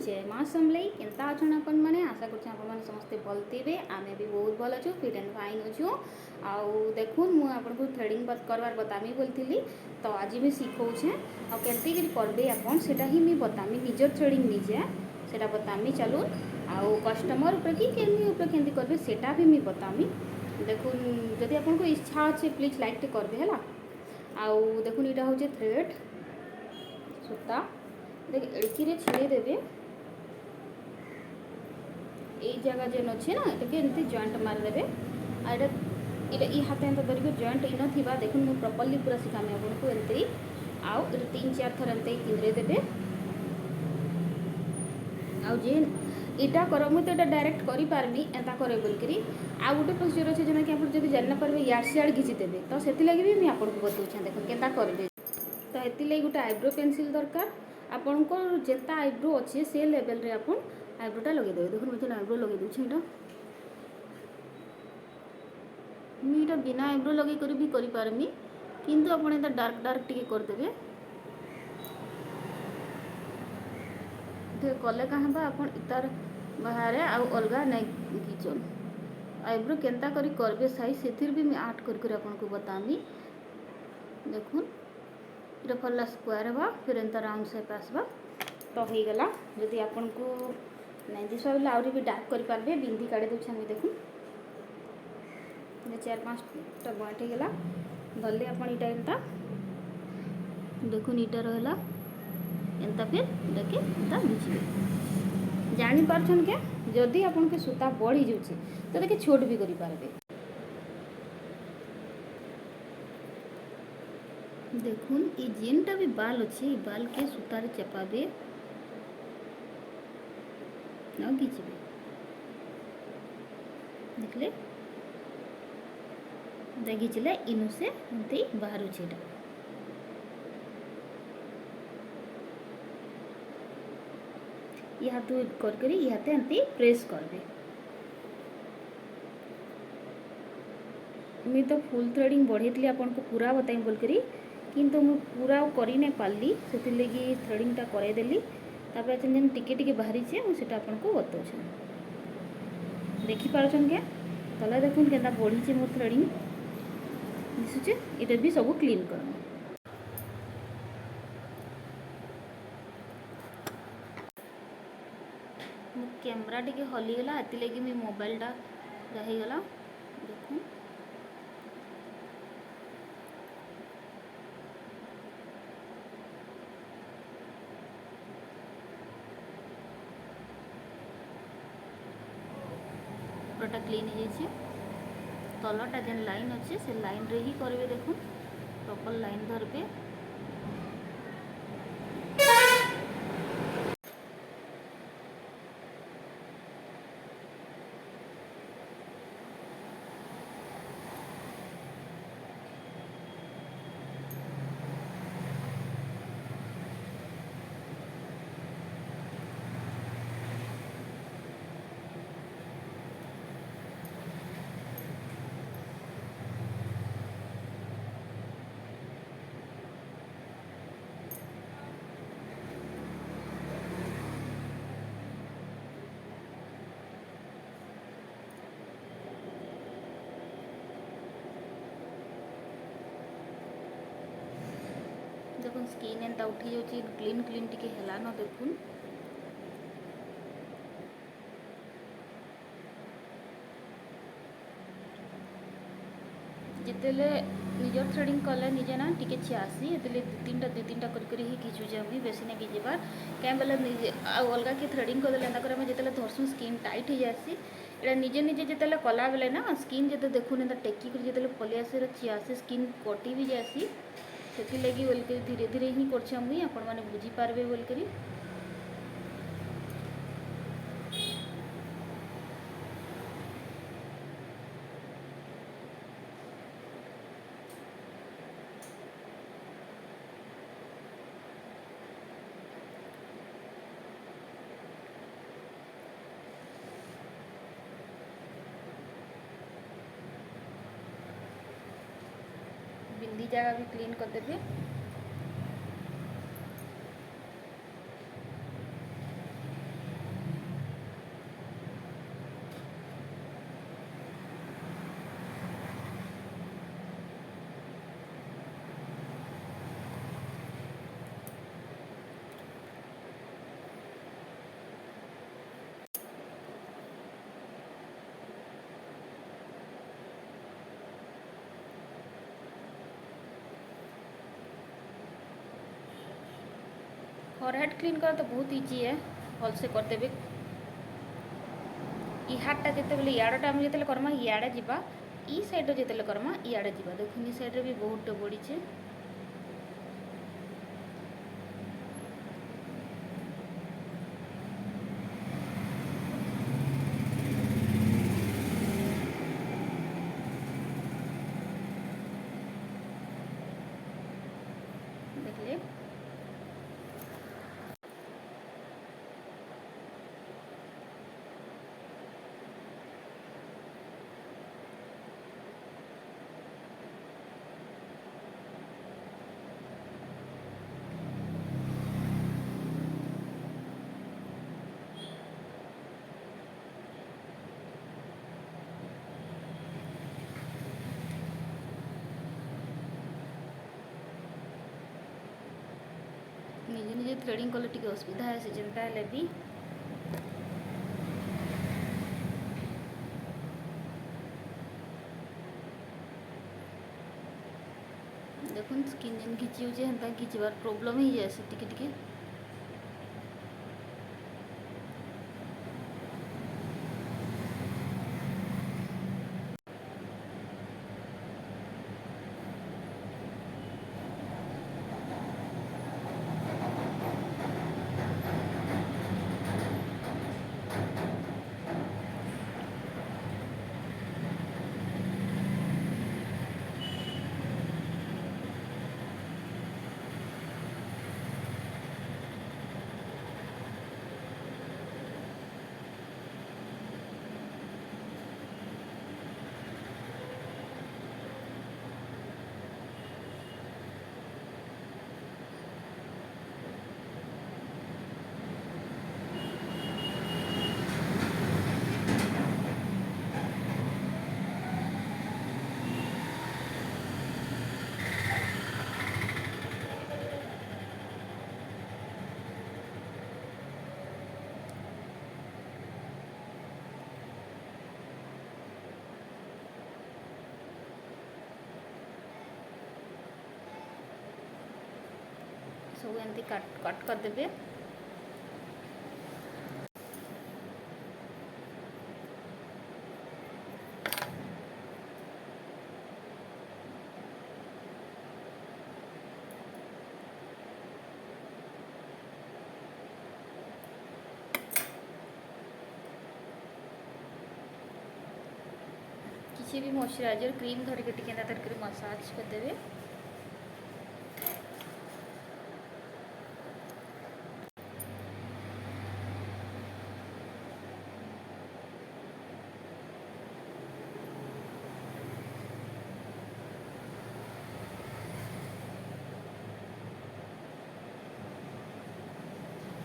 जय माँ समलई केनता अछन अपन माने आशा करछन अपन माने समस्ते भल थिबे आमे भी बहुत भल अछु फिट एंड फाइन अछु आउ देखुन मु आपन को थ्रेडिंग करवार बतामी बोलथिली तो आज भी सिखौ छे आ केनती करी करबे अपन सेटा ही मी बतामी निजर थ्रेडिंग निजे सेटा बतामी चलू आउ कस्टमर ऊपर की केनी ऊपर केनती करबे सेटा भी मी बतामी देखुन जदि आपन को इच्छा अछि प्लीज लाइक टे करबे हला आउ देखुन इटा होचे थ्रेड सूता देख एड़की रे छिड़े देबे ए जगह जेन अच्छे ना ये एमती जॉइंट मार देबे आ इटा ई हाथ एंत धरिक जॉइंट इन थिबा देखुन मु प्रॉपर्ली पूरा सिखामी आपन को एमती आउ तीन चार थर एमती किंद्रे देबे आउ जे इटा कर मु तो डायरेक्ट करि पारबी एता करे बोलकरी आ गोटे प्रोसीजर अच्छे जेना कि आप जब जान पारबे यार सियाड़ घिची देबे तो सेति लगी भी मैं आपन को बतौछन देखो केता करबे तो एति लगी गोटे आईब्रो पेंसिल दरकार आपन को जेता आईब्रो अच्छे से लेवल रे आपन आईब्रोटा लगे देबे देखो मुझे आईब्रो लगे दूछि इटा मीटा बिना आईब्रो लगे कर भी करि पारमी किंतु आपन एता डार्क डार्क टिके कर देबे ते कले काहबा आपन इतार बाहर आ अलगा नै किचन आईब्रो केनता करी करबे साइज सेथिर भी मैं आर्ट कर आपन को बतामी देखुन इटा फल्ला स्क्वायर हवा फिर एंता राउंड शेप आसबा तो हो गला जदि आपन को नै दिसवा बेले आउरी भी डार्क कर पारबे बिंदी काढे दोछ हम देखुन ये चार पांच टा बाटे गला धरले आपन इटा एंता देखुन इटा रहला एंता फिर इटा के एंता बिछिबे जानी पारछन के जदि आपन के सूता बढ़ी जुचे तो देखे छोट भी करि पारबे देखुन ये जेनटा भी बाल अच्छे बाल के सूतार चपाबे ना घिचबे देखले घिचले इनु से एमती बाहर छेटा हाथ कर हाथ एमती प्रेस करबे मैं तो फुल थ्रेडिंग बढ़ेती आपन को पूरा बताई बोल करी किंतु मु पूरा करी नै पाली सेति लगी थ्रेडिंगटा करे देली तापर जेन टिके टिके बाहरी छे मु सेटा आपन को बतौछन देखि पारछन के तले देखुन केनता बढ़ी छे मो थ्रेडिंग दिसुचे इटा भी सब क्लीन करम मो कैमरा टिके हली गला एति लगी मी मोबाइलटा रही गला देखुन पूराटा क्लीन हो जाइए तलटा जेन लाइन अच्छे से लाइन रे ही करेंगे देखो प्रॉपर लाइन धरबे देखुन स्किन एंता उठी जाउची क्लीन क्लीन टिके हला न देखुन जितेले निजर थ्रेडिंग कले निजे ना टिके छी आसी एतले दु तीन टा कर ही किछु जमी बेसी ने गिजेबार क्या बेले निजे अलगा के थ्रेडिंग कर देले एंता करे जितेले धरसु स्किन टाइट हो जासी एटा निजे निजे जितेले कला बेले ना स्किन जते देखुन एंता टेकी कर जितेले पली आसे छी आसी स्किन कटी भी जासी से लगी बोल कर धीरे धीरे ही कर मुई आपण माने बुझी पारबे बोल करी बिंदी जगह भी क्लीन कर देबे फोरहेड क्लीन कर तो बहुत इजी है भल से करदेवे इ हाथटा जिते इाड़ा आम जो करमा इे जावा ई साइड जिते करमा इे जावा देखो ई साइड भी बहुत बड़ी देखिए निजे निजे थ्रेडिंग कले टी असुविधा है से जेनता है भी देखो स्किन जेन घिची हो हेन्ता घिचबार प्रोब्लेम ही जाए टिके टिके सब एमती कट करदेवे किसी भी मॉइस्चराइजर क्रीम धरिक टिके तरह मसाज करदेवे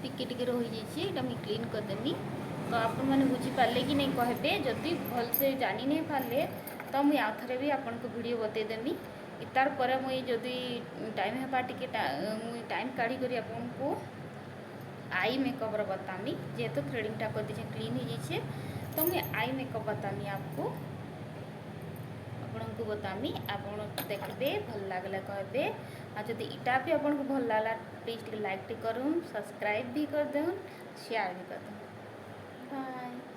टिके टिके रही जाइए मुझे क्लीन करदेमी तो आपण मैंने बुझीपारे कि नहीं कहबे जदि भल से जानी नहीं पारे तो मुझे आउ थे भी आपन को वीडियो बतईदेमी तार पर मुझे जदि टाइम है टिके टाइम काढ़ी करी आपन को आई मेकअप बतामी जेहेतु थ्रेडिंगटा कर दीजिए क्लीन हो जाइए तो मुझे आई मेकअप बतामी आपको आपको बतामी आप देखते भल लगला कहबे आ जदि इटा भी आपको भल लगला प्लीज लाइक करूँ सब्सक्राइब भी कर दें शेयर भी कर दें बाय।